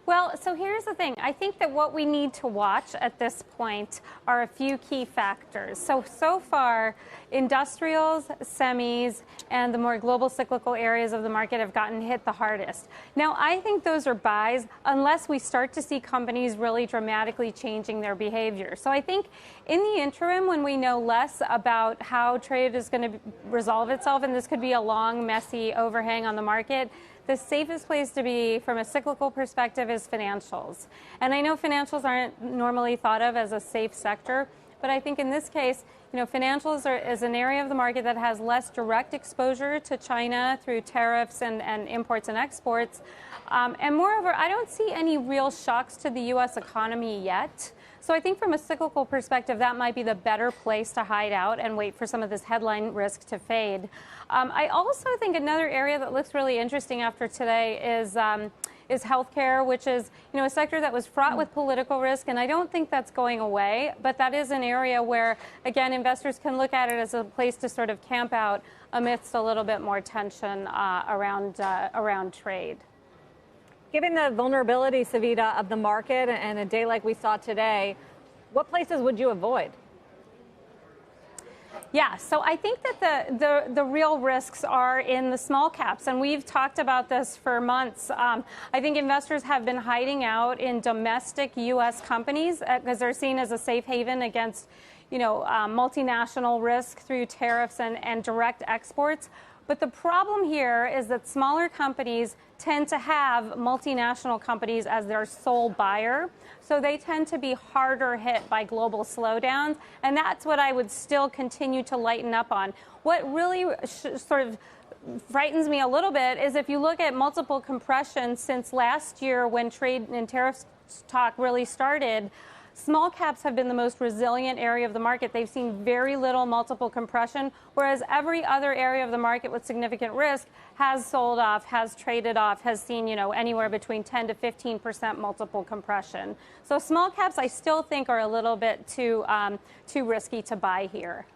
Well, so here's the thing. I think that what we need to watch at this point are a few key factors. So far, industrials, semis, and the more global cyclical areas of the market have gotten hit the hardest. Now, I think those are buys unless we start to see companies really dramatically changing their behavior. So I think in the interim, when we know less about how trade is going to resolve itself, and this could be a long, messy overhang on the market, the safest place to be from a cyclical perspective is financials. And I know financials aren't normally thought of as a safe sector, but I think in this case, financials is an area of the market that has less direct exposure to China through tariffs and imports and exports. And moreover, I don't see any real shocks to the U.S. economy yet. So I think from a cyclical perspective, that might be the better place to hide out and wait for some of this headline risk to fade. I also think another area that looks really interesting after today is healthcare, which is a sector that was fraught with political risk, and I don't think that's going away. But that is an area where, again, investors can look at it as a place to sort of camp out amidst a little bit more tension around trade. Given the vulnerability, Savita, of the market and a day like we saw today, what places would you avoid? Yeah, so I think that the real risks are in the small caps, and we've talked about this for months. I think investors have been hiding out in domestic U.S. companies because they're seen as a safe haven against, multinational risk through tariffs and direct exports. But the problem here is that smaller companies tend to have multinational companies as their sole buyer. So they tend to be harder hit by global slowdowns. And that's what I would still continue to lighten up on. What really sort of frightens me a little bit is if you look at multiple compression since last year when trade and tariff talk really started, small caps have been the most resilient area of the market. They've seen very little multiple compression, whereas every other area of the market with significant risk has sold off, has traded off, has seen, anywhere between 10 to 15% multiple compression. So small caps, I still think, are a little bit too risky to buy here.